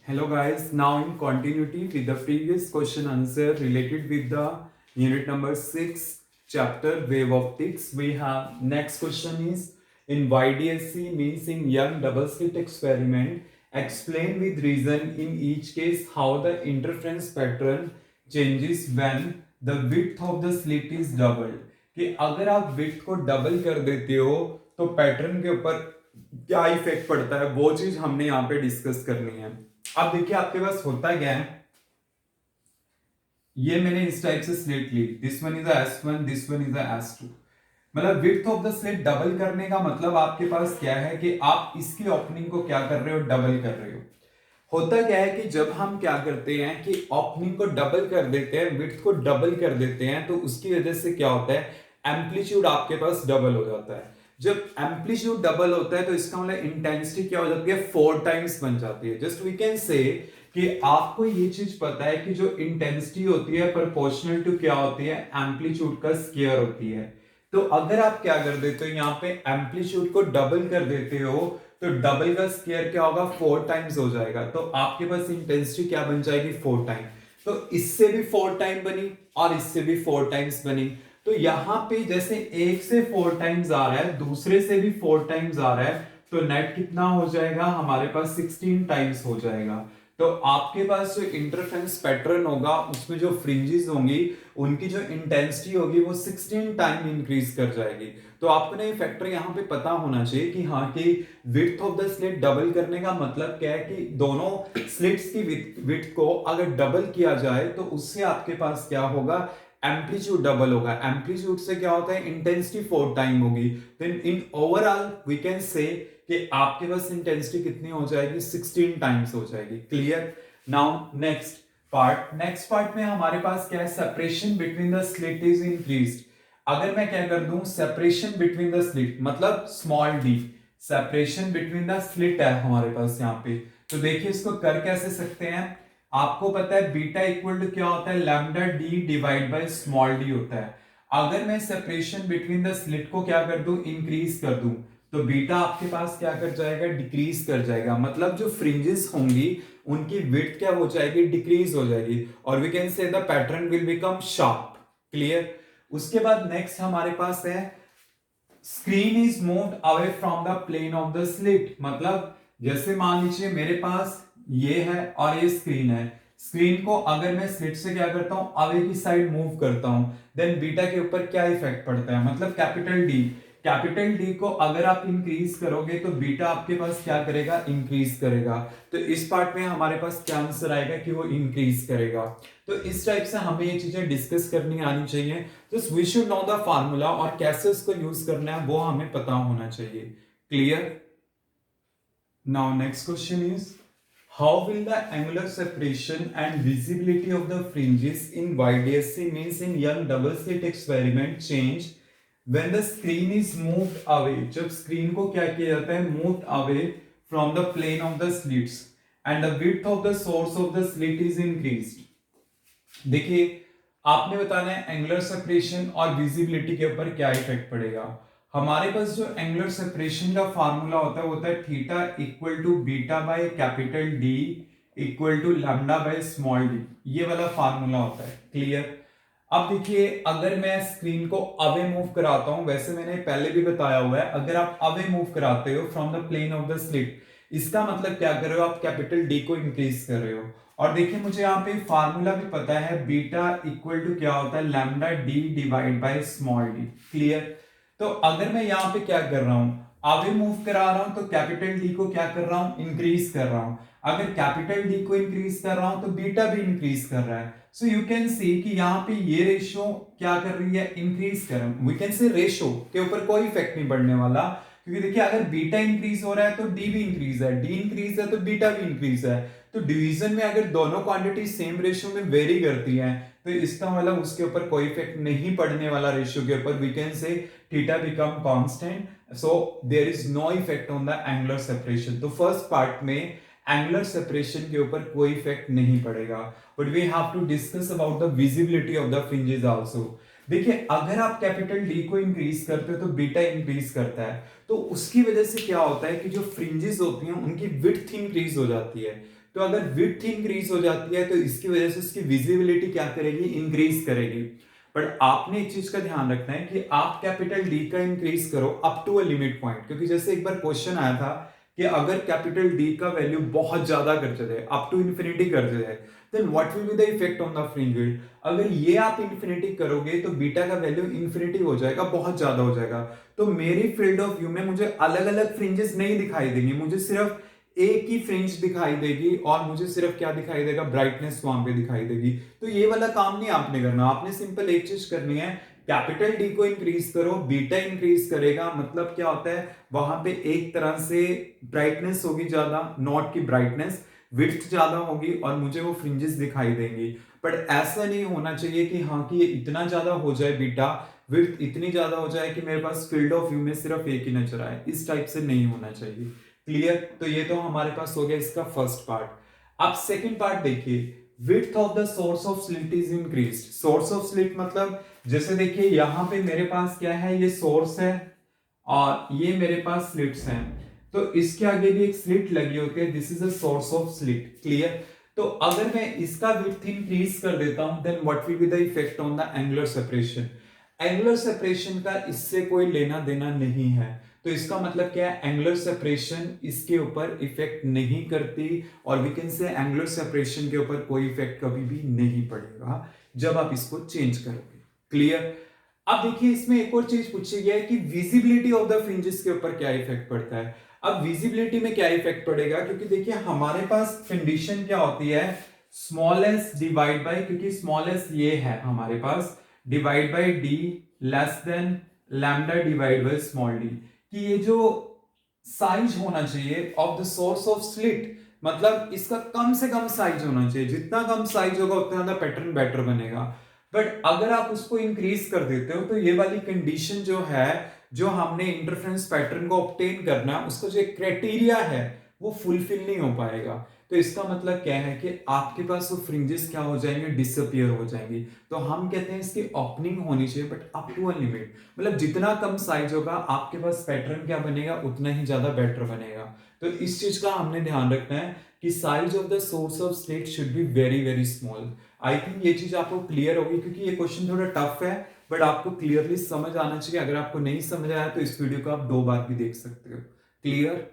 Hello guys, now in continuity with the previous question answer related with the unit number 6 chapter wave optics, we have next question is in YDSC means in young double slit experiment, explain with reason in each case how the interference pattern changes when the width of the slit is doubled. कि अगर आप width को double कर देते हो तो pattern के ऊपर क्या इफेक्ट पड़ता है वो चीज हमने यहाँ पे डिस्कस करनी है। अब देखिए आपके पास होता क्या है, ये मैंने इस टाइप से स्लिट ली, this one is S1, this one is S2। मतलब width of the slit double करने का मतलब आपके पास क्या है कि आप इसकी ओपनिंग को क्या कर रहे हो, डबल कर रहे हो। होता क्या है कि जब हम क्या करते हैं कि ओपनिंग को डबल कर देते हैं, विड्थ को डबल कर देते हैं, तो उसकी वजह से क्या होता है, एम्पलीट्यूड आपके पास डबल हो जाता है। जब एम्पलीट्यूड डबल होता है तो इसका मतलब इंटेंसिटी क्या हो जाती है, 4 टाइम्स बन जाती है। जस्ट वी कैन से कि आपको ये चीज पता है कि जो इंटेंसिटी होती है प्रोपोर्शनल टू क्या होती है, एम्पलीट्यूड का स्क्वायर होती है। तो अगर आप क्या कर देते हो, यहाँ पे एम्पलीट्यूड को डबल कर देते हो तो डबल का स्क्वायर क्या होगा, 4 टाइम्स हो जाएगा। तो आपके पास इंटेंसिटी क्या बन जाएगी, 4 टाइम। तो इससे भी 4 टाइम बनी और इससे भी 4 टाइम्स बनी। तो यहां पे जैसे एक से 4 टाइम्स आ रहा है, दूसरे से भी 4 टाइम्स आ रहा है, तो नेट कितना हो जाएगा हमारे पास, 16 टाइम्स हो जाएगा। तो आपके पास जो इंटरफेरेंस पैटर्न होगा उसमें जो फ्रिंजेस होंगी उनकी जो इंटेंसिटी होगी वो 16 टाइम इंक्रीज कर जाएगी। तो आपको ना ये फैक्टर यहाँ पे पता होना चाहिए कि हाँ कि width of the slit double करने का मतलब क्या है कि दोनों स्लिट्स की विड्थ को अगर डबल किया जाए तो उससे आपके पास क्या होगा, एम्पलीट्यूड डबल होगा। एम्पलीट्यूड से क्या होता है, इंटेंसिटी 4 टाइम होगी। Then in overall we can say कि आपके पास इंटेंसिटी कितनी हो जाएगी, 16 टाइम्स हो जाएगी। क्लियर। नाउ नेक्स्ट पार्ट में हमारे पास क्या है, separation between the slit is increased. अगर मैं क्या कर दूं, सेपरेशन बिटवीन द स्लिट मतलब small D, separation between the slit है हमारे पास यहाँ पे। तो देखिए इसको कर कैसे सकते हैं, आपको पता है बीटा इक्वल टू क्या होता है, lambda D divide by small D होता है। अगर मैं सेपरेशन बिटवीन द स्लिट को क्या कर दूं, इंक्रीज कर दूं, तो बीटा आपके पास क्या कर जाएगा, डिक्रीज कर जाएगा। मतलब जो फ्रिंजेस होंगी उनकी विड्थ क्या हो जाएगी, डिक्रीज हो जाएगी। और we can say the pattern will become sharp. Clear. उसके बाद नेक्स्ट हमारे पास है screen is moved away from the plane of the slit. मतलब जैसे मान लीजिए मेरे पास ये है और ये स्क्रीन है, स्क्रीन को अगर मैं स्लिट से क्या करता हूं, अवे की साइड मूव करता हूं, देन बीटा के ऊपर क्या इफेक्ट पड़ता है, मतलब कैपिटल डी को अगर आप इंक्रीज करोगे तो बीटा आपके पास क्या करेगा, इंक्रीज करेगा। तो इस पार्ट में हमारे पास क्या आंसर आएगा कि वो इंक्रीज करेगा। तो इस टाइप से हमें ये चीजें डिस्कस करनी आनी चाहिए। तो we should know the formula और कैसे उसको यूज करना है वो हमें पता होना चाहिए। Clear. Now next question is how will the angular separation and visibility of the fringes in YDSC means in young double slit experiment change when the screen is moved away। जब screen को क्या किया जाता है, moved away from the plane of the slits and the width of the source of the slit is increased। देखिए आपने बताना है एंगुलर सेपरेशन और विजिबिलिटी के ऊपर क्या इफेक्ट पड़ेगा। हमारे पास जो एंगुलर सेपरेशन का फार्मूला होता है वो होता है theta equal to beta by capital D equal to lambda by small D, ये वाला फार्मूला होता है। क्लियर। अब देखिए अगर मैं स्क्रीन को अवे मूव कराता हूं, वैसे मैंने पहले भी बताया हुआ है, अगर आप अवे मूव कराते हो from the plane of the slit, इसका मतलब क्या कर रहे हो, आप कैपिटल डी को इंक्रीज कर रहे हो। और देखिए मुझे यहाँ पे फार्मूला भी पता है, बीटा इक्वल टू क्या होता है, lambda D divide by small D. Clear. तो अगर मैं यहाँ पे क्या कर रहा हूं, आगे मूव करा रहा हूं तो कैपिटल डी को क्या कर रहा हूं, इंक्रीज कर रहा हूं। अगर कैपिटल डी को इंक्रीज कर रहा हूं तो बीटा भी इंक्रीज कर रहा है। सो यू कैन सी कि यहाँ पे ये रेशियो क्या कर रही है, इंक्रीज कर रहा है। वी कैन से रेशियो के ऊपर कोई इफेक्ट नहीं पड़ने वाला, क्योंकि देखिए अगर बीटा इंक्रीज हो रहा है तो डी भी इंक्रीज है, डी इंक्रीज है तो बीटा भी इंक्रीज है। तो डिवीजन में अगर दोनों क्वांटिटी सेम रेशियो में वेरी करती हैं तो इसका मतलब उसके ऊपर कोई इफेक्ट नहीं पड़ने वाला रेशियो के ऊपर। We can say theta become constant, so there is no effect on the angular separation. तो फर्स्ट पार्ट में एंगुलर सेपरेशन के ऊपर कोई इफेक्ट नहीं पड़ेगा, but we have to discuss about the visibility of the fringes also. देखिए अगर आप कैपिटल डी को इंक्रीज करते हो तो बीटा इंक्रीज करता है, तो उसकी वजह से क्या होता है कि जो फ्रिंजेस होती हैं उनकी विड्थ इंक्रीज हो जाती है। तो अगर विड्थ इंक्रीज हो जाती है तो इसकी वजह से उसकी विजिबिलिटी क्या करेगी, इंक्रीज करेगी। बट आपने एक चीज का ध्यान रखना है कि आप कैपिटल डी का इंक्रीज करो up to a limit point, क्योंकि जैसे एक बार क्वेश्चन आया था कि अगर कैपिटल डी का वैल्यू बहुत ज्यादा कर जाए, अप टू इन्फिनिटी कर जाए, then what will be the effect on the fringe width. अगर ये आप इन्फिनिटी करोगे तो बीटा का वैल्यू इन्फिनिटी हो जाएगा, बहुत ज्यादा हो जाएगा। तो मेरी फील्ड ऑफ व्यू में मुझे अलग अलग फ्रिंजेस नहीं दिखाई देंगी, मुझे सिर्फ एक ही फ्रिंज दिखाई देगी और मुझे सिर्फ क्या दिखाई देगा, ब्राइटनेस वहां पे दिखाई देगी। तो ये वाला काम नहीं आपने करना, आपने सिंपल एक चीज करनी है, कैपिटल डी को इंक्रीज करो, बीटा इंक्रीज करेगा, मतलब क्या होता है वहां पे एक तरह से ब्राइटनेस होगी ज्यादा, नॉट की ब्राइटनेस, विड्थ ज्यादा होगी और मुझे वो फ्रिंजेस दिखाई देंगी। बट ऐसा नहीं होना चाहिए कि हाँ कि ये इतना ज्यादा हो जाए, बीटा विड्थ इतनी ज्यादा हो जाए कि मेरे पास फील्ड ऑफ व्यू में सिर्फ एक ही नजर आए, इस टाइप से नहीं होना चाहिए। क्लियर? तो ये तो हमारे पास हो गया इसका फर्स्ट पार्ट। अब सेकंड पार्ट देखिए, width of the source of slit is increased. Source of slit मतलब जैसे देखिए यहां पे मेरे पास क्या है, ये सोर्स है और ये मेरे पास स्लिट्स हैं, तो इसके आगे भी एक स्लिट लगी होती है, this is a source of slit. Clear? तो अगर मैं इसका विड्थ इंक्रीज कर देता हूं then what will be the effect on the angular separation. Angular separation का इससे कोई लेना देना नहीं है, तो इसका मतलब क्या है, एंगुलर सेपरेशन इसके ऊपर इफेक्ट नहीं करती, और we can say angular separation के ऊपर कोई इफेक्ट कभी भी नहीं पड़ेगा जब आप इसको चेंज करोगे। क्लियर? अब देखिए इसमें एक और चीज पूछी गई है कि विजिबिलिटी ऑफ द फ्रिंजेस के ऊपर क्या इफेक्ट पड़ता है। अब विजिबिलिटी में क्या इफेक्ट पड़ेगा, क्योंकि देखिए हमारे पास कंडीशन क्या होती है, स्मॉल एस डिवाइड बाय, क्योंकि स्मॉल एस ये है हमारे पास, divide by d less than lambda divide by small d, कि ये जो साइज होना चाहिए of the source of slit, मतलब इसका कम से कम साइज होना चाहिए, जितना कम साइज होगा उतना ज्यादा पैटर्न बेटर बनेगा। बट अगर आप उसको इंक्रीज कर देते हो तो ये वाली कंडीशन जो है, जो हमने इंटरफ्रेंस पैटर्न को ऑब्टेन करना है, उसका जो क्राइटेरिया है वो फुलफिल नहीं हो पाएगा। तो इसका मतलब क्या है कि आपके पास वो फ्रिंजेस क्या हो जाएंगे, डिसअपियर हो जाएंगे। तो हम कहते हैं इसकी ओपनिंग होनी चाहिए but up to a limit, मतलब जितना कम साइज होगा आपके पास पैटर्न क्या बनेगा, उतना ही ज्यादा बेटर बनेगा। तो इस चीज का हमने ध्यान रखना है कि size of the source of slit should be very very small. I think ये चीज आपको क्लियर होगी, क्योंकि ये क्वेश्चन थोड़ा टफ है बट आपको क्लियरली समझ आना चाहिए। अगर आपको नहीं समझ आया तो इस वीडियो को आप 2 बार भी देख सकते हो। क्लियर?